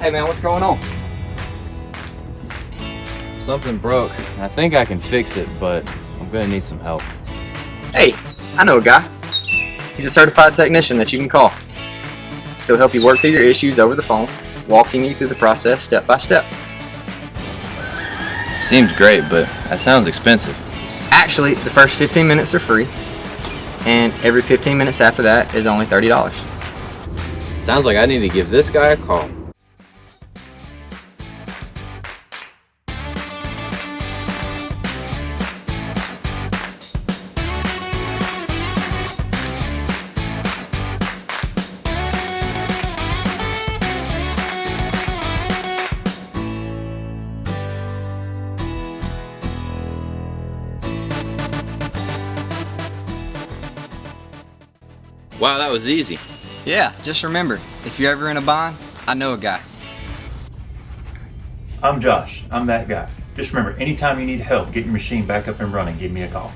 Hey man, what's going on? Something broke. I think I can fix it, but I'm gonna need some help. Hey, I know a guy. He's a certified technician that you can call. He'll help you work through your issues over the phone, walking you through the process step by step. Seems great, but that sounds expensive. Actually, the first 15 minutes are free, and every 15 minutes after that is only $30. Sounds like I need to give this guy a call. Wow, that was easy. Yeah, just remember, if you're ever in a bind, I know a guy. I'm Josh. I'm that guy. Just remember, anytime you need help getting your machine back up and running, give me a call.